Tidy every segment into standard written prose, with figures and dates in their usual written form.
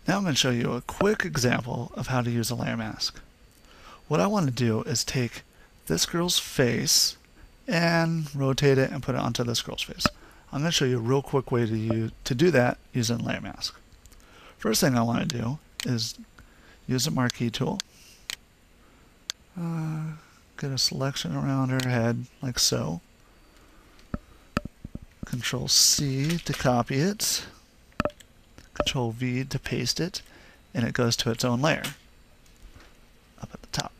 Now I'm going to show you a quick example of how to use a layer mask. What I want to do is take this girl's face and rotate it and put it onto this girl's face. I'm going to show you a real quick way to do that using layer mask. First thing I want to do is use the marquee tool. Get a selection around her head like so. Control C to copy it. Control V to paste it, and it goes to its own layer up at the top.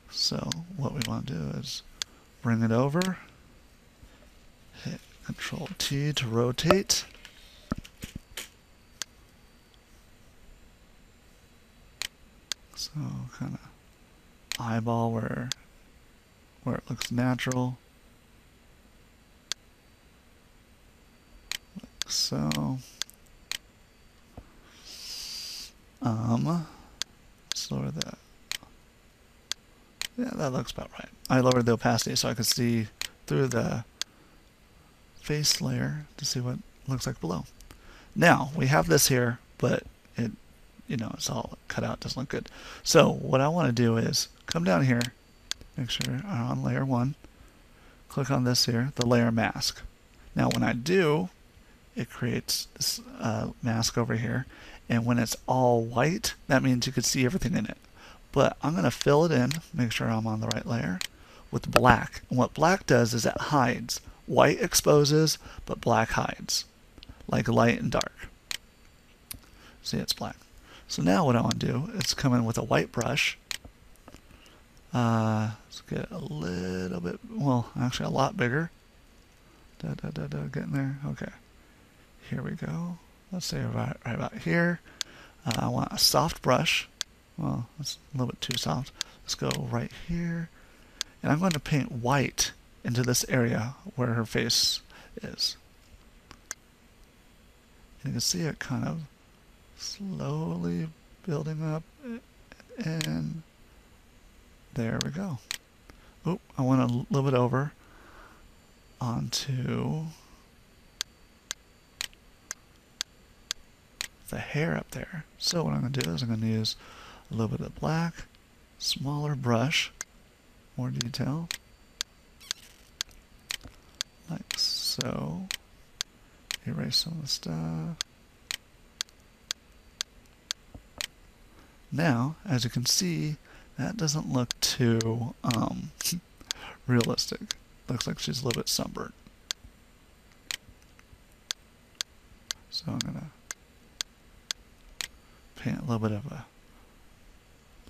So what we want to do is bring it over, hit Control T to rotate, so kind of eyeball where it looks natural, like so. Let's lower that. Yeah, that looks about right. I lowered the opacity so I could see through the face layer to see what it looks like below. Now, we have this here, but it, it's all cut out, doesn't look good. So what I want to do is come down here, make sure I'm on layer 1, click on this here, the layer mask. Now when I do, it creates this mask over here, and when it's all white, that means you could see everything in it. But I'm going to fill it in, make sure I'm on the right layer, with black. And what black does is it hides. White exposes, but black hides, like light and dark. See, it's black. So now what I want to do is come in with a white brush. Let's get a little bit, well, actually a lot bigger. Getting there. Okay. Here we go. Let's say right about here. I want a soft brush. Well, that's a little bit too soft. Let's go right here. And I'm going to paint white into this area where her face is. And you can see it kind of slowly building up. And there we go. Oop, I went a little bit over onto the hair up there. So what I'm going to do is I'm going to use a little bit of black, smaller brush, more detail, like so. Erase some of the stuff. Now, as you can see, that doesn't look too realistic. Looks like she's a little bit sunburned. So I'm going to paint a little bit of a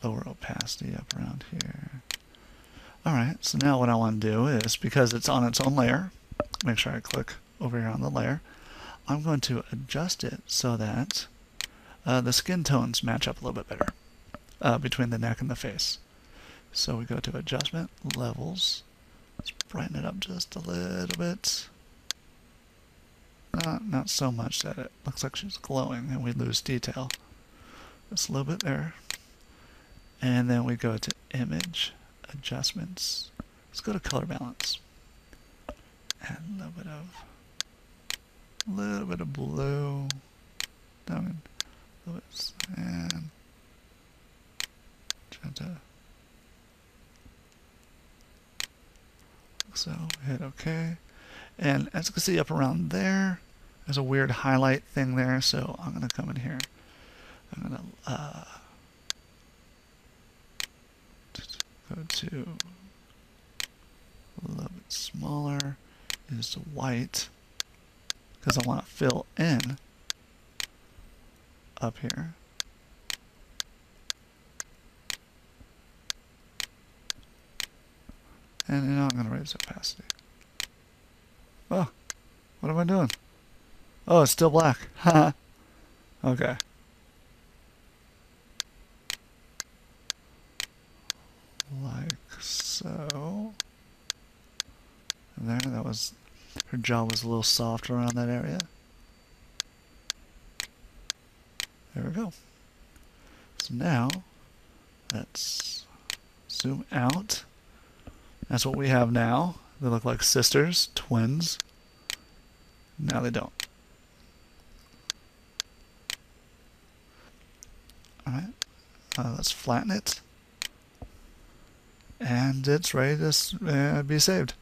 lower opacity up around here. Alright, so now what I want to do is, because it's on its own layer, make sure I click over here on the layer, I'm going to adjust it so that the skin tones match up a little bit better between the neck and the face. So we go to Adjustment, Levels, let's brighten it up just a little bit. Not so much that it looks like she's glowing and we lose detail. Just a little bit there. And then we go to Image, Adjustments. Let's go to Color Balance. Add a little bit of blue. Down a little bit, and magenta. So hit OK. And as you can see up around there, there's a weird highlight thing there. So I'm going to come in here. I'm going to go to a little bit smaller, use the white, because I want to fill in up here. And now I'm going to raise the opacity. Oh, what am I doing? Oh, it's still black. Haha. Okay. Like so. And there, that was, her jaw was a little softer around that area. There we go. So now, let's zoom out. That's what we have now. They look like sisters, twins. Now they don't. Let's flatten it. And it's ready to be saved.